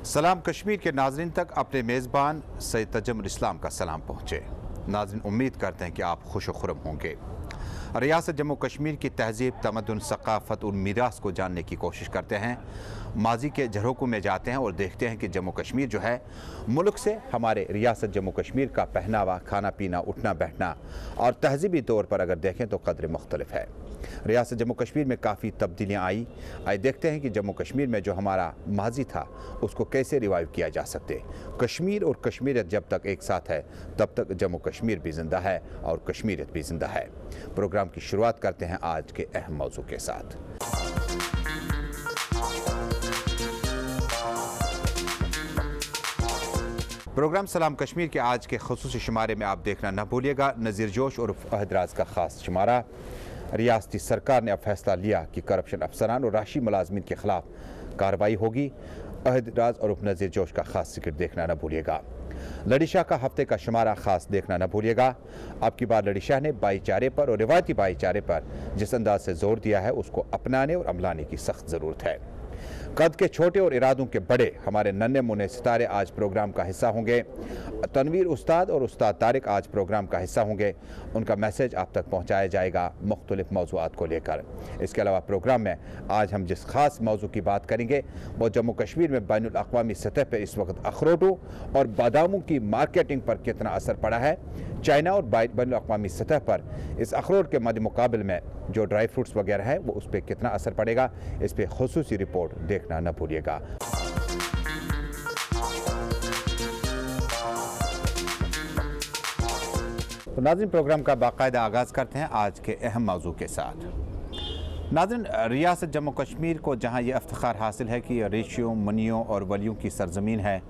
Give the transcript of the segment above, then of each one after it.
सलाम कश्मीर के नाजरीन तक अपने मेज़बान सैयद तजम्मुल इस्लाम का सलाम पहुँचे। नाजरीन, उम्मीद करते हैं कि आप खुश खुरम होंगे। रियासत जम्मू कश्मीर की तहजीब, तमद्दुन, सकाफ़त और मीरास को जानने की कोशिश करते हैं। माजी के झरोकों में जाते हैं और देखते हैं कि जम्मू कश्मीर जो है मुल्क से हमारे रियासत जम्मू कश्मीर का पहनावा, खाना पीना, उठना बैठना और तहजीबी तौर पर अगर देखें तो कदर मुख्तलिफ है। रियासत जम्मू कश्मीर में काफ़ी तब्दीलियाँ आई देखते हैं कि जम्मू कश्मीर में जो हमारा माजी था उसको कैसे रिवाइव किया जा सकते। कश्मीर और कश्मीरियत जब तक एक साथ है तब तक जम्मू कश्मीर भी ज़िंदा है और कश्मीरियत भी ज़िंदा है। प्रोग्राम की शुरुआत करते हैं आज के अहम मौजू के साथ। प्रोग्राम सलाम कश्मीर के आज के खुसूसी शुमारे में आप देखना न भूलिएगा। नज़ीर जोश और अहदराज का ख़ास शुमारा। रियासती सरकार ने अब फैसला लिया कि करप्शन अफसरान और राशि मुलाजमीन के खिलाफ कार्रवाई होगी। अहदराज और नज़ीर जोश का ख़ास जिक्र देखना न भूलिएगा। लड़ी शाह का हफ्ते का शुमारा ख़ास देखना न भूलिएगा। अब की बार लड़ी शाह ने भाईचारे पर और रिवायती भाईचारे पर जिस अंदाज से जोर दिया है उसको अपनाने और अमलाने की सख्त ज़रूरत है। कद के छोटे और इरादों के बड़े हमारे नन्हे मुन्ने सितारे आज प्रोग्राम का हिस्सा होंगे। तनवीर उस्ताद और उस्ताद तारिक आज प्रोग्राम का हिस्सा होंगे। उनका मैसेज आप तक पहुंचाया जाएगा मुख्तलिफ मौज़ूआत को लेकर। इसके अलावा प्रोग्राम में आज हम जिस खास मौजू की बात करेंगे वो जम्मू कश्मीर में बैनुल अक़वामी सतह पर इस वक्त अखरोटों और बादामों की मार्केटिंग पर कितना असर पड़ा है। चाइना और बैनुल अक़वामी सतह पर इस अखरोट के मद्दे मुकाबले में जो ड्राई फ्रूट्स वगैरह है वो उस पर कितना असर पड़ेगा, इस पर खुसूसी रिपोर्ट देखना न भूलिएगा। तो नाज़रीन, प्रोग्राम का बाकायदा आगाज़ करते हैं आज के अहम मौजू के साथ। नाज़रीन, रियासत जम्मू कश्मीर को जहां ये इफ्तिखार हासिल है कि रेशियों, मनियों और वलियों की सरजमीन है,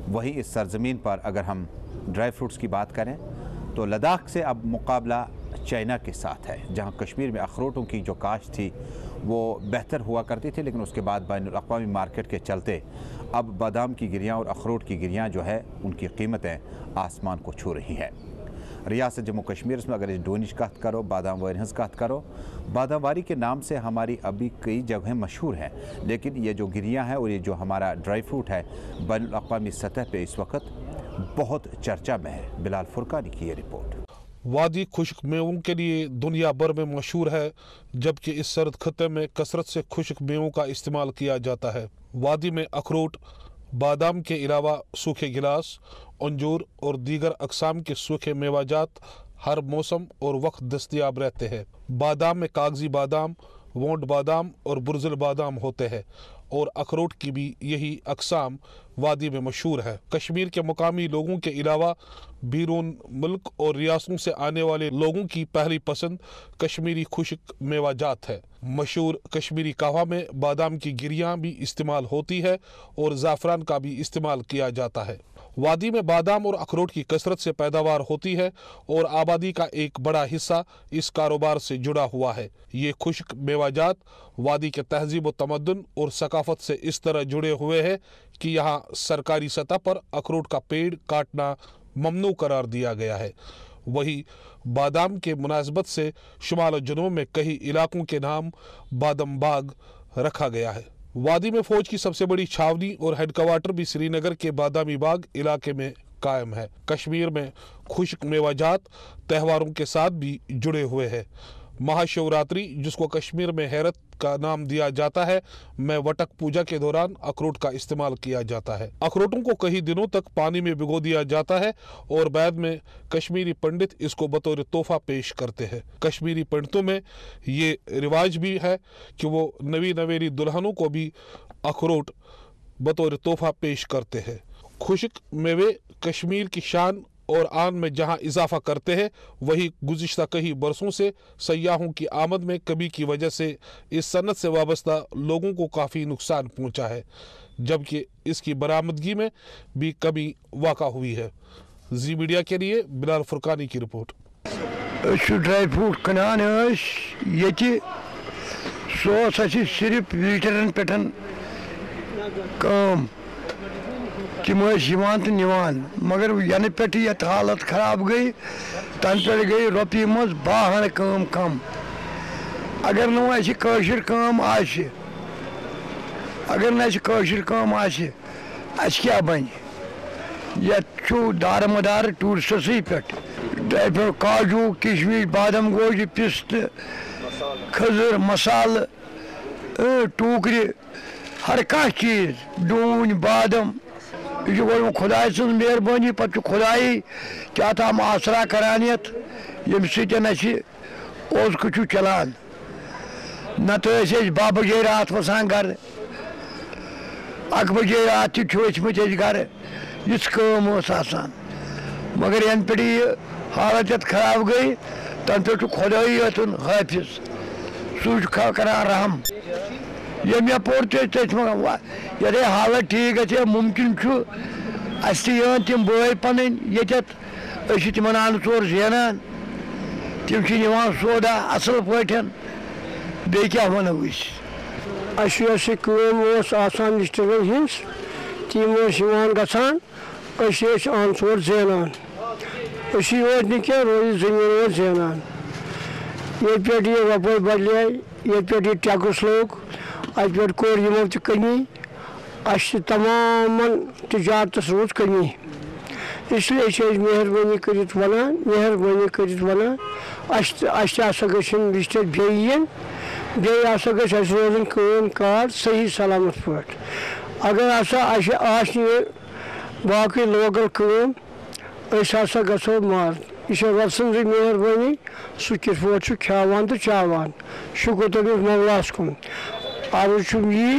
वहीं इस सरजमीन पर अगर हम ड्राई फ्रूट्स की बात करें तो लद्दाख से अब मुकाबला चाइना के साथ है। जहां कश्मीर में अखरोटों की जो काश्त थी वो बेहतर हुआ करती थी, लेकिन उसके बाद बैनुल अक़वामी मार्केट के चलते अब बादाम की गिरियाँ और अखरोट की गिरियाँ जो है उनकी कीमतें आसमान को छू रही हैं। रियासत जम्मू कश्मीर में अगर डोनिश कहत करो, बादाम वारहस कहत करो, बादावारी के नाम से हमारी अभी कई जगहें मशहूर हैं, लेकिन ये जो गिरियाँ हैं और ये जो हमारा ड्राई फ्रूट है बैनुल अक़वामी सतह पे इस वक्त बहुत चर्चा में है। बिलाल फुरकानी की ये रिपोर्ट। वादी खुश्क मेवों के लिए दुनिया भर में मशहूर है, जबकि इस सर्द खत्ते में कसरत से खुश्क मेवों का इस्तेमाल किया जाता है। वादी में अखरोट, बादाम के अलावा सूखे गिलास, अंजूर और दीगर अक़साम के सूखे मेवाजात हर मौसम और वक्त दस्तयाब रहते हैं। बादाम में कागजी बादाम, वोंट बादाम और बुरजुल बादाम होते हैं और अखरोट की भी यही अक़साम वादी में मशहूर है। कश्मीर के मुकामी लोगों के अलावा बैरून मुल्क और रियासतों से आने वाले लोगों की पहली पसंद कश्मीरी खुश्क मेवाजात है। मशहूर कश्मीरी कहवा में बादाम की गिरियाँ भी इस्तेमाल होती है और ज़ाफ़रान का भी इस्तेमाल किया जाता है। वादी में बादाम और अखरोट की कसरत से पैदावार होती है और आबादी का एक बड़ा हिस्सा इस कारोबार से जुड़ा हुआ है। ये खुश्क मेवाजात वादी के तहजीब व तमद्दुन और सकाफत से इस तरह जुड़े हुए हैं कि यहाँ सरकारी सतह पर अखरोट का पेड़ काटना ममनू करार दिया गया है। वही बादाम के मुनासबत से शुमाल जनूब में कई इलाकों के नाम बादम बाग रखा गया है। वादी में फौज की सबसे बड़ी छावनी और हेडक्वार्टर भी श्रीनगर के बादामी बाग इलाके में कायम है। कश्मीर में खुश्क मेवाजात त्योहारों के साथ भी जुड़े हुए हैं। महाशिवरात्रि, जिसको कश्मीर में हैरत का नाम दिया जाता है, में वटक पूजा के दौरान अखरोट का इस्तेमाल किया जाता है। अखरोटों को कई दिनों तक पानी में भिगो दिया जाता है और बाद में कश्मीरी पंडित इसको बतौर तोहफा पेश करते हैं। कश्मीरी पंडितों में ये रिवाज भी है कि वो नवी नवेली दुल्हनों को भी अखरोट बतौर तोहफा पेश करते हैं। खुश्क मेवे कश्मीर की शान और आन में जहां इजाफा करते हैं, वही गुज़िश्ता कई बरसों से सयाहों की आमद में कमी की वजह से इस सनत से वाबस्ता लोगों को काफ़ी नुकसान पहुंचा है, जबकि इसकी बरामदगी में भी कमी वाक़ा हुई है। जी मीडिया के लिए बिलाल फुरकानी की रिपोर्ट। ड्राई फ्रूट कनान ये सिर्फ लीटरन पे कम तम तो निवान, मगर यन पे ये हालत खराब गई तन पे गई रोपये मज 12 कम। अगर नशर कम अगर नशर कम اس کیا بن یہ دارمدار ٹورسٹسے پہ کاجو کشمش بادم گوجہ پستہ کھزر مسالہ ٹوکر ہر کھانا چیز ڈون بادم یہ گو خدائے سن مہربانی پتہ خدائی کیا تام آسرا کران یت یم سن اوزک چلان نت باہ بجے رات وسان گھر 1 بجے رات تھمت گھر یم آسان مگر ین پہ یہ حالت یت خراب گئی تن پہ خدائی یتن حافظ سہ کران رحم یم یپور یتھے حالت ٹھیک گھے ممکن اس تم بٲے پنٕنۍ ییٚتٮ۪تھ تمن آن ژور زینان تم نوان سودا اصل پٲٹھۍ بیٚیہِ کیٛاہ وَنو أسۍ یۄس یہِ آسان ڈسٹرکن ہِنٛز تِم گژھان أسۍ ٲسۍ آن ژور زینان أسی یوت نہٕ کینٛہہ روزِ زٔمیٖن اوس زینان ییٚتہِ پٮ۪ٹھ یہِ وۄپٲرۍ بدلے ییٚتہِ پٮ۪ٹھ یہِ ٹیکٕس لوگ اَتہِ پٮ۪ٹھ کوٚر یِمو تہِ کٔمی اَسہِ تمامن تجارتس روٗز کٔمی اسلیے چھِ أسۍ مہربٲنی کٔرِتھ وَنان اَسہِ تہِ ہسا گٔژھِنۍ رِشتہٕ بیٚیہِ یِنۍ بیٚیہِ ہسا گٔژھ اَسہِ روزٕنۍ کٲم کار صحیح سلامت پٲٹھۍ اگر ہسا اَسہِ آسہِ نہٕ باقٕے لوکل کٲم أسۍ ہسا گژھو مار یہ رۄب سٕنٛزٕے مہربٲنی سُہ کِتھ پٲٹھۍ چھُ کھٮ۪وان تہٕ چاوان شُکر تٔمِس مولاہس کُن عرض چھُم یی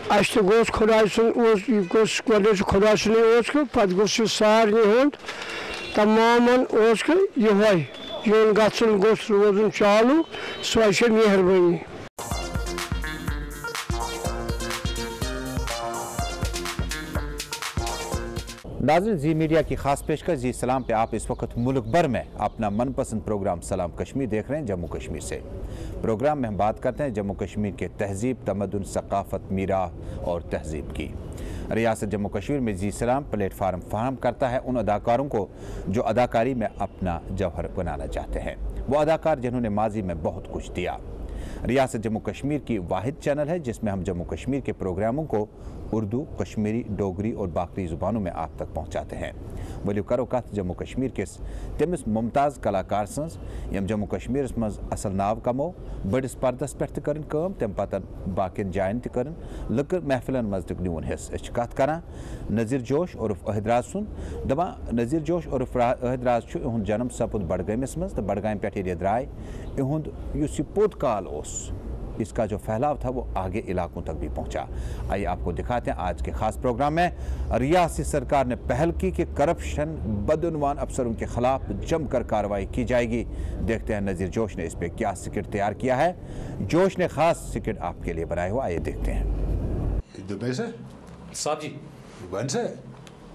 اَسہِ تہِ گوٚژھ خۄداے سُنٛد یہِ گوٚژھ گۄڈٕنیٚتھ چھُ خۄداے سُنٛدٕے اوسکہٕ پتہٕ گوٚژھ یہِ سارنٕے ہُنٛد تمامن اوسکہٕ یِہوے یُن گژھُن گوٚژھ روزُن چالوٗ سۄے چھےٚ مہربٲنی ناظرین زی میڈیا کی خاص پیشکش زی سلام پہ آپ اس وقت ملک بھر میں اپنا من پسند پروگرام سلام کشمیر دیکھ رہے ہیں جموں کشمیر سے پروگرام میں ہم بات کرتے ہیں جموں کشمیر کے تہذیب تمدن ثقافت میراث اور تہذیب کی ریاست جموں کشمیر میں زی سلام پلیٹ فارم فراہم کرتا ہے ان اداکاروں کو جو اداکاری میں اپنا جوہر بنانا چاہتے ہیں وہ اداکار جنہوں نے ماضی میں بہت کچھ دیا ریاست جموں کشمیر کی واحد چینل ہے جس میں ہم جموں کشمیر کے پروگراموں کو اردو کشمیری ڈوگری اور باقی زبانوں میں آپ تک پہنچاتے ہیں ولو کرو کت جموں کشمیر کس تمس ممتاز کلاکار سنز یم جموں کشمیر مز اصل ناو کمو بڑس پردس پہ کرن کام تم پتن باقین جائن تہ کرن لکر محفلن مز تک نیون حص اس کت کران نذیر جوش عرف احدراز سن دپان نذیر جوش عرف احدراز چھ اہند جنم سپد بڈگامس مز تو بڈگام پہ یہ درائے اہند اس پوت کال اس کا جو پھیلاؤ تھا وہ آگے علاقوں تک بھی پہنچا آئیے آپ کو دکھاتے ہیں آج کے خاص پروگرام میں ریاستی سرکار نے پہل کی کہ کرپشن بدعنوان افسروں کے خلاف جم کر کارروائی کی جائے گی دیکھتے ہیں نذیر جوش نے اس پہ کیا سکرٹ تیار کیا ہے جوش نے خاص سکرٹ آپ کے لیے بنائے ہوا آئیے دیکھتے ہیں صاحب جی ون سے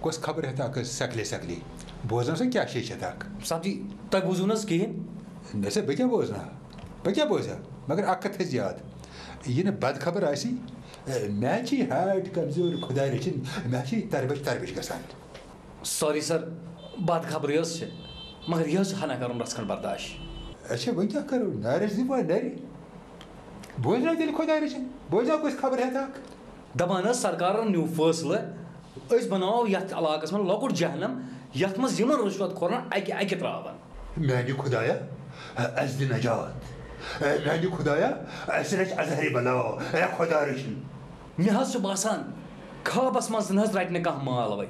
کس خبر ہے تاک سکلی بوزن سے کیا شیش ہے تاک صاحب جی تک بوزو نس کہین نسے بکیا بوزا مگر اکت ہے زیاد یہ بد خبر آسی میں چی ہارٹ کمزور خدا رچن میں چی تربش گسان سوری سر بد خبر یہ مگر یہ ہنا کرن رس کھن برداشت اچھا وہ کیا کرو نارس دی ناری بوزنا دل خدا رچن بوزنا کس خبر ہے تاک دپان سرکار نیو فیصلہ اس بناو یت علاقس من لۄکُٹ جہنم یت مز یمن رشوت کھورن اکہ تراون میانہ خدایا اس دی نجات میانہ خدایا اس رچ ازہری بناو اے خدا رچن مے حظ باسان خوابس مز نظر رٹنے کھانا مال وے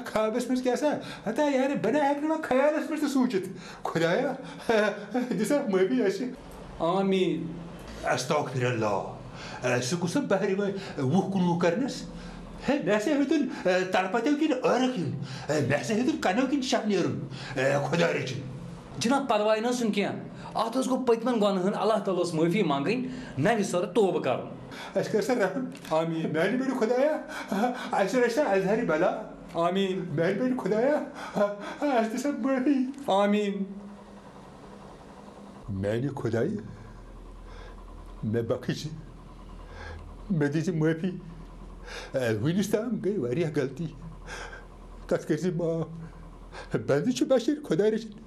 خوابس مز کیا سا ہتا یار بنا ہیکن خیالس مز سوچت خدایا دسا معافی اس آمین استغفر اللہ سہ کس بہر وہ کنو کرنس مے سے ہتن تڑپتو کن ارکن مے سے ہتن کنو کن شاہ نیرن خدا رچن جناب پرواہ نہ سن کیا ات گو پتمن گنہن اللہ تعالیٰ معافی مانگن نو سر توبہ کرن اس کر سر رحم آمین میانہ بڑی خدایا اس رچ ازہری بلا آمین میانہ بڑی خدایا اس دس معافی آمین میانہ خدایا میں بخش میں دیجیے معافی ونس تام گئی واریاہ غلطی تک کر معاف بندہ بشر خدا رچن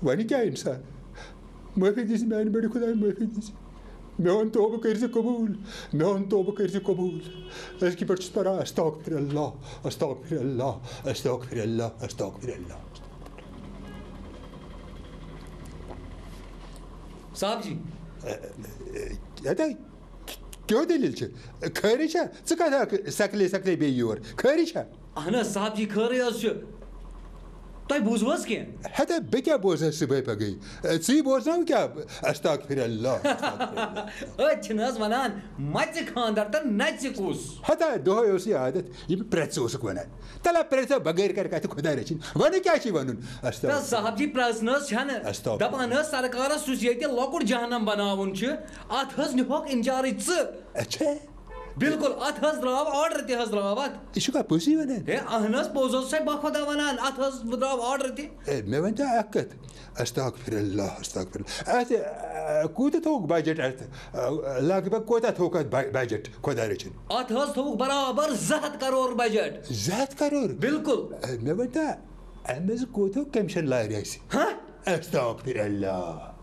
ون کیا انسان معافی دیجیے میانہ بڑی خدا معافی دیجیے میون توبہ کر قبول میون توبہ کر قبول اس کی پہ پڑھا استغفر اللہ استغفر اللہ استغفر اللہ استغفر اللہ. صاحب جی کیوں دلیل خیری چھا ژٕ کتھ سکلے سکلے بیٚیہِ یور خیری چھا؟ اہن حظ صاحب جی خٲرٕے حظ چھُ. تۄہہِ بوٗزوٕ حظ کینٛہہ؟ ہتا بہٕ کیٛاہ بوزہا صُبحٲے پگہٕے ژٕے بوزناو کیٛاہ استغفر اللہ. أتۍ چھِنہٕ حظ وَنان مَژِ خانٛدر تہٕ نَژِ کُس. ہتا دۄہے اوس یہِ عادت یِم پرٛٮ۪ژٕ اوسُکھ وَنان تَلہ پرٛٮ۪ژا بغٲر کر کتھ خۄدا رٔچھِنۍ وۄنۍ کیٛاہ چھُے وَنُن. تہٕ صاحب جی پرٛٮ۪ژٕ حظ چھَنہٕ دَپان حظ سرکارس یُس ییٚتہِ لۄکُٹ جہنم بناوُن چھُ اَتھ حظ نِہوکھ اِنچارٕج ژٕ. اچھا بالکل اتھ حظ درٛاو آرڈر تہِ حظ درٛاو اتھ. یہِ چھُکھا پوٚزُے وَنان؟ ہے اہن حظ پوٚز حظ چھُسے بہٕ خۄدا وَنان اتھ حظ درٛاو آرڈر تہِ. مےٚ ؤنۍ تو اکھ کتھ استغفر اللہ استغفر اللہ اتھ کوٗتاہ تھوٚوُکھ بجٹ اتھ لگ بگ کوتاہ تھوٚوُکھ اتھ بجٹ خۄدا رٔچھِنۍ؟ اتھ حظ تھوٚوُکھ برابر 200 کرور بجٹ. 200 کرور؟ بالکل. مےٚ ؤنۍ تو امہِ منٛز کوٗتاہ کٔمِشن لارِ اَسہِ؟ استغفر اللہ.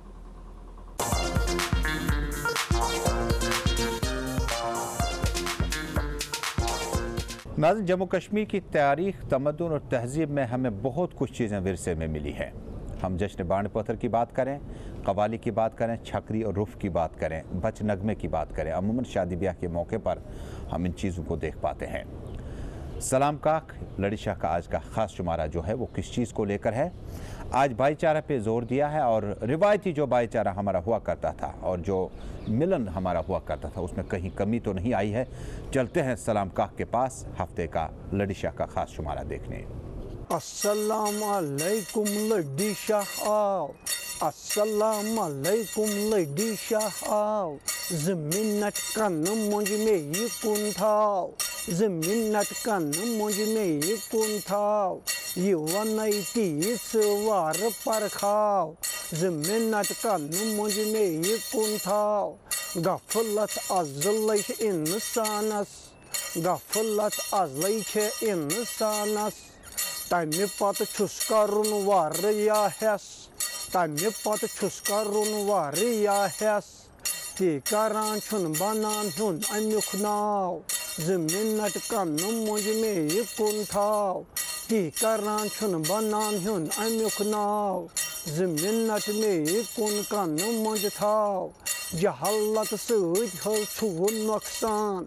ناظرین جموں کشمیر کی تاریخ تمدن اور تہذیب میں ہمیں بہت کچھ چیزیں ورثے میں ملی ہیں. ہم جشن بانڈ پتھر کی بات کریں قوالی کی بات کریں چھکری اور رف کی بات کریں بچ نغمے کی بات کریں عموماً شادی بیاہ کے موقع پر ہم ان چیزوں کو دیکھ پاتے ہیں. سلام کاک لڑی شاہ کا آج کا خاص شمارہ جو ہے وہ کس چیز کو لے کر ہے؟ آج بھائی چارہ پہ زور دیا ہے اور روایتی جو بھائی چارہ ہمارا ہوا کرتا تھا اور جو ملن ہمارا ہوا کرتا تھا اس میں کہیں کمی تو نہیں آئی ہے. چلتے ہیں سلام کاک کے پاس ہفتے کا لڑی شاہ کا خاص شمارہ دیکھنے. السلام علیکم لڑی شاہ آو السلام علیکم لڑی شاہ آو زمینٹ کن منج میں یہ کن تھاو زمینٹ کن منج میں یہ کن تھاو یہ ونائی تیس وار پر کھاو زمینٹ کن منج میں یہ کن تھاو غفلت ازلے انسانس غفلت ازلے انسانس تمہ پتہ چھس کرن واریاہ ہیس تمہ پتہ چھس کرن واریاہ ہیس تی کران چھن بنان ہن امیک ناو زمینٹ کن منج میں یہ کن تھاو تی کران چھن بنان ہن امیک ناو زمینٹ میں یہ کن منج تھاو جہالت سۭتۍ حظ چھُ نۄقصان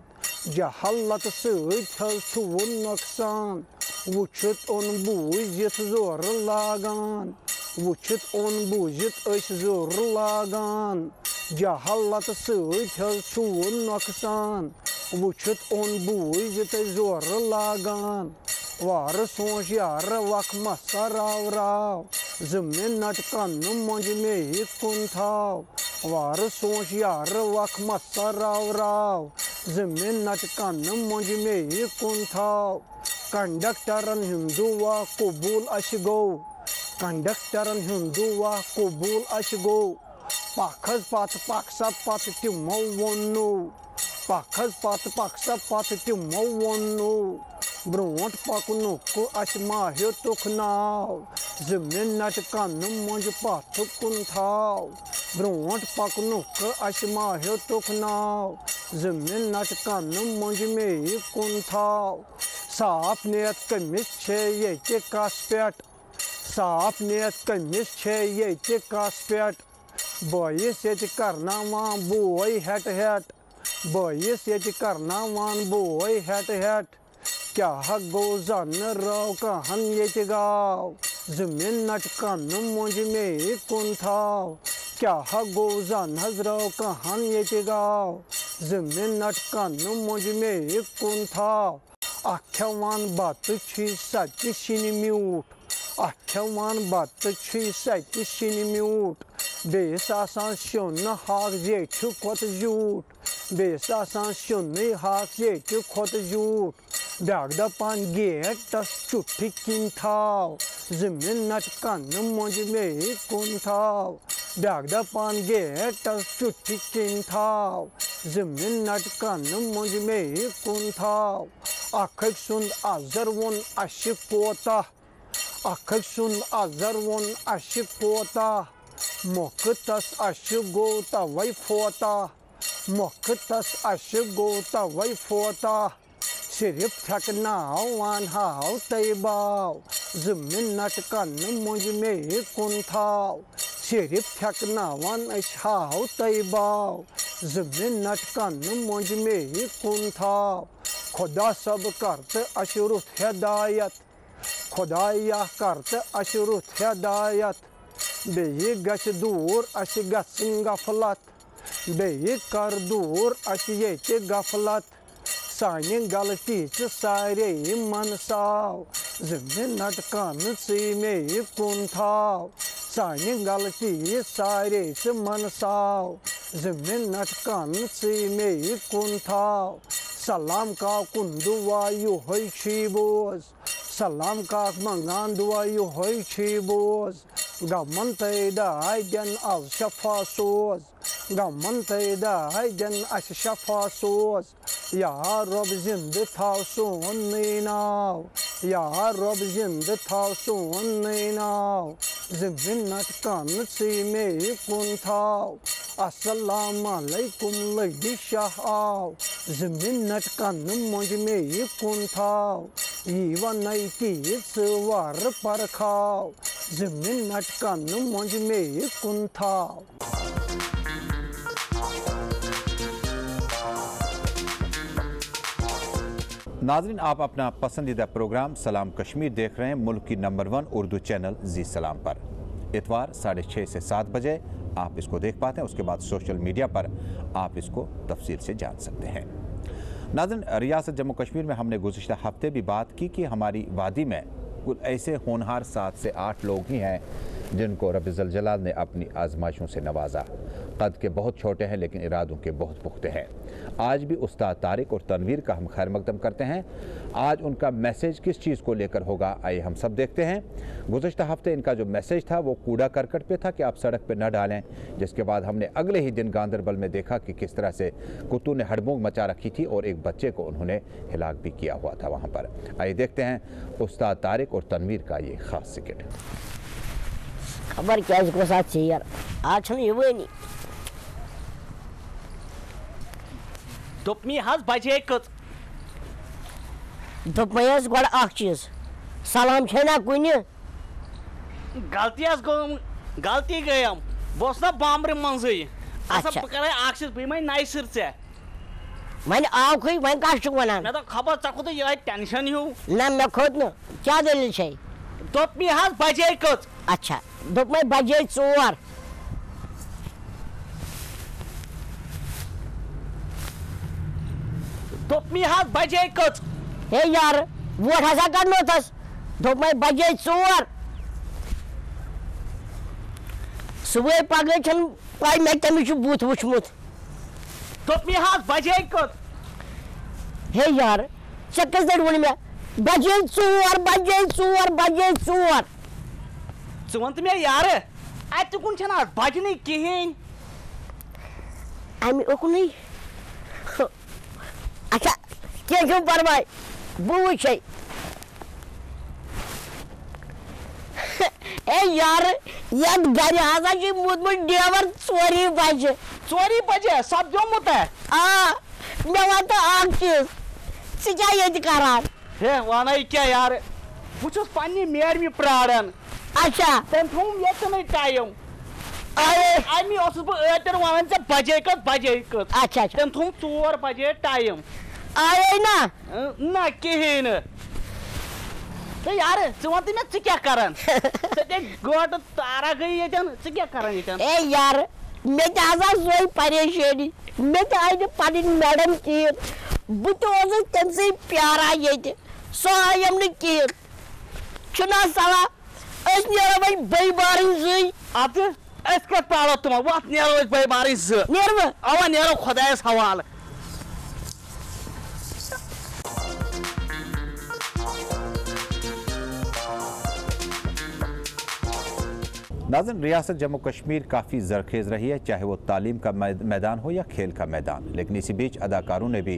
جہالت سۭتۍ حظ چھُ نۄقصان وٕچھِتھ اوٚن بوٗزِتھ زورٕ لاگان وٕچھِتھ اوٚن بوٗزِتھ أسۍ زورٕ لاگان جہالت سۭتۍ حظ چھُ نۄقصان وٕچھِتھ اوٚن بوٗزِتھ أسۍ زورٕ لاگان وارٕ سونٛچ یارٕ وکھ مسا راو راو زٕ مِنٹ کنہٕ منٛج مے یہِ کُن تھاو وارٕ سونٛچ یارٕ وکھ مسا راو راو زٕ مِنٹ کنہٕ منٛج مے یہِ کُن تھاو کنڈکٹرن ہُنٛد دُعا قبوٗل اَسہِ گوٚو کنڈکٹرن ہُنٛد دُعا قبوٗل اَسہِ گوٚو پکھ حظ پتہٕ پکھ سا پتہٕ تِمو ووٚنُو پکھ حظ پکھ سا پتہٕ تِمو ووٚنُو برونٛٹھ پکنُک اَسہِ ما ہیوٚتُکھ ناو زٕ مِنٹ کنہٕ منٛج پتھ کُن تھاو برونٛٹھ پکنُک اَسہِ ما ہیوٚتُکھ ناو زٕ مِنٹ کنہٕ منٛج مے یہِ کُن تھاو صاف نیت کٔمِس چھے ییٚتہِ کَس پٮ۪ٹھ صاف نیت کٔمِس چھے ییٚتہِ کَس پٮ۪ٹھ بٲیِس ییٚتہِ کرناوان بوے ہٮ۪ٹ ہٮ۪ٹ بٲیِس ییٚتہِ کرناوان بوے ہٮ۪ٹ ہٮ۪ٹ کیٛاہ گوٚو زنہٕ رٲو کہن ییٚتہِ گاو زٕ مِنٹ کنہٕ منٛج مے یہِ کُن تھاو کیٛاہ گوٚو زن حظ رٲو کہن ییٚتہِ گاو زٕ مِنٹ کنہٕ منٛج مے یہِ کُن تھاو اکھ کھٮ۪وان بتہٕ چھُے سَتہِ سِنہِ میوٗٹھ اکھ کھٮ۪وان بتہٕ چھُے سَتہِ سِنہِ میوٗٹھ بیٚیِس آسان سیُن ہاکھ زیٹھِ کھۄتہٕ زیوٗٹھ بیٚیِس آسان سیُنٕے ہاکھ زیٹھِ کھۄتہٕ زیوٗٹھ بیٛاکھ دپان گیٹس چُٹھِ کِنۍ تھاو زٕ مِنٹ کنہٕ منٛج مے یہِ کُن تھاو بیٛاکھ دپان گیٹس چُٹھِ کِنۍ تھاو زٕ مِنٹ کنہٕ منٛج مے یہِ کُن تھاو اکھ أکۍ سُنٛد اَزر ووٚن اَسہِ کوتاہ اکھ أکۍ سُنٛد اَزر ووٚن اَسہِ کوتاہ مۄکھٕ تس اَسہِ گوٚو توے فوتاہ मोखतस अश गो तवै फोता सिर्फ थकनावान हाव तैबाव जमिनट कन मुझ में कुंथाव सिर्फ थकनावान अश हाव तैबाव जमिनट कन मुझ में कुंथाव खुदा सब करत अशरुत हिदायत खुदाया करत अशरुत हिदायत बेयि गछ दूर अश गछन गफलत बेयि कर दूर अश येते गफलत सानि गलती सारे मनसाव जमिनट कन में कुंथाव सानि गलती सारे मनसाव जमिनट कन में कुंथाव सलाम का कुंदुआ यु होई छी बोज सलाम का मंगान दुआ यु होई छी बोज गमन तैदा जन अल शफा सोज गमन तैदा जन अश शफा सोज या रब जिंद थाव सोन नाव या रब जिंद थाव सोन नाव जमिनट कन में कुंथाव अस्सलाम अलैकुम लगी शाह आव जमिनट कन मुझ में कुंथाव ईवा नई तीस वार पर खाव जमिनट कन मुझ में कुंथाव। नाज़रीन, आप अपना पसंदीदा प्रोग्राम सलाम कश्मीर देख रहे हैं मुल्क की नंबर 1 उर्दू चैनल जी सलाम पर। इतवार 6:30 से 7 बजे आप इसको देख पाते हैं। उसके बाद सोशल मीडिया पर आप इसको तफसील से जान सकते हैं। नाज़रीन, रियासत जम्मू कश्मीर में हमने गुज़िश्ता हफ्ते भी बात की कि हमारी वादी में कुछ ऐसे होनहार 7 से 8 लोग ही हैं जिनको रब ज़ल जलाल ने अपनी आजमाइशों से नवाजा। कद के बहुत छोटे हैं लेकिन इरादों के बहुत पुख्ते हैं। आज भी उस्ताद तारिक और तनवीर का हम खैर मकदम करते हैं। आज उनका मैसेज किस चीज़ को लेकर होगा, आइए हम सब देखते हैं। गुज़िश्ता हफ्ते इनका जो मैसेज था वो कूड़ा करकट पे था कि आप सड़क पे न डालें, जिसके बाद हमने अगले ही दिन गांदरबल में देखा कि किस तरह से कुत्तों ने हड़बोंग मचा रखी थी और एक बच्चे को उन्होंने हिलाक भी किया हुआ था वहाँ पर। आइए देखते हैं उस्ताद तारिक और तनवीर का ये ख़ास सिकेट। खबर क्या यार आज ये दोपमी हज बजे कत दोपमी गोड़ अख चीज सलाम छना कुन गलती गलती गयम बस ना बामर मजे अच्छा बह कर बह नई सिर ऐ वन आव खी वन कह वन मे खबर चे खुद ये टेंशन हूँ ना मे खोत न क्या दलील छे दोपमी हज बजे कत अच्छा दोपमी बजे 4 दोपमी हज बजे कत हे यार वोट हसा करनो थस दोपमी बजे 4 सुबह पगले छन पाई मे तमिश बूथ वुचमुत दोपमी हज बजे कत हे यार चक्कस दड़ वन मे बजे 4 बजे 4 बजे 4 वन तो मे यार अत कुन छना बजन कहें अमी ओकुन अच्छा क्या परवाय बह ए यार यद गर हसा मुतमुत डेवर 4 बजे सपद्योमुत आ मे वन तो अख चीज क्या ये करान हे वन क्या यार बहुत पे मेरमी प्राड़न अच्छा तम थोम ये टाइम अमी बह वन बजे कत अच्छा अच्छा तम थोम 4 बजे टाइम आये ना कहें तो यार वन तो मे क्या करान गट तारा गई ये क्या करान ये ए यार मे सोई परेशानी मे आई पन मैडम कहें बहुत तम सी प्यारा ये सो आयम न कहें चुना सला वन बई बारन जी अत पालो तुम वत नो बई बारन अवा नो खुदायस हवाल। नाज़रीन, रियासत जम्मू कश्मीर काफ़ी ज़रखेज़ रही है, चाहे वो तालीम का मैदान हो या खेल का मैदान। लेकिन इसी बीच अदाकारों ने भी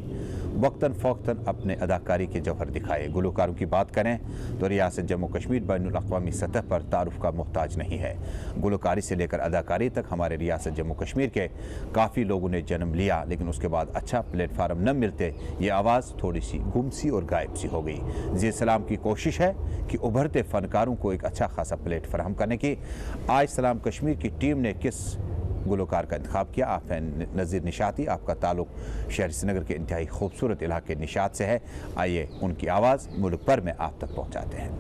वक्तन फ़ौक्तन अपने अदाकारी के जौहर दिखाए। गुलकारों की बात करें तो रियासत जम्मू कश्मीर बैनुल-अक़वामी सतह पर तारुफ का मोहताज नहीं है। गुलकारी से लेकर अदाकारी तक हमारे रियासत जम्मू कश्मीर के काफ़ी लोगों ने जन्म लिया, लेकिन उसके बाद अच्छा प्लेटफार्म न मिलते ये आवाज़ थोड़ी सी गुम सी और गायब सी हो गई। जी सलाम की कोशिश है कि उभरते फ़नकारों को एक अच्छा खासा प्लेट फराहम करने की। आज सलाम कश्मीर की टीम ने किस गुलकार का इंतखाब किया? आप हैं नज़ीर निशाती, आपका ताल्लुक़ शहर श्रीनगर के इंतहाई खूबसूरत इलाके निशात से है। आइए उनकी आवाज़ मुल्क भर में आप तक पहुँचाते हैं।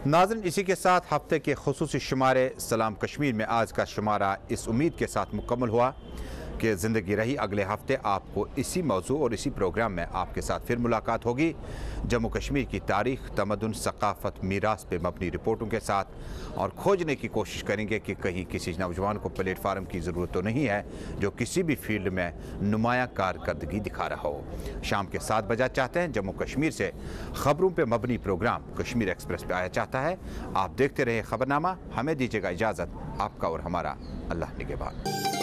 नाज़रीन, इसी के साथ हफ्ते के खुसूसी शुमारे सलाम कश्मीर में आज का शुमारा इस उम्मीद के साथ मुकम्मल हुआ कि ज़िंदगी रही अगले हफ्ते आपको इसी मौजू और इसी प्रोग्राम में आपके साथ फिर मुलाकात होगी। जम्मू कश्मीर की तारीख़, तमद्दुन, सकाफ़त, मीरास पे मबनी रिपोर्टों के साथ और खोजने की कोशिश करेंगे कि कहीं किसी नौजवान को प्लेटफार्म की ज़रूरत तो नहीं है जो किसी भी फील्ड में नुमायाँ कारकर्दगी दिखा रहा हो। शाम के 7 बजे चाहते हैं जम्मू कश्मीर से ख़बरों पर मबनी प्रोग्राम कश्मीर एक्सप्रेस पे आया चाहता है। आप देखते रहे ख़बरनामा। हमें दीजिएगा इजाज़त। आपका और हमारा अल्लाह निगहबान।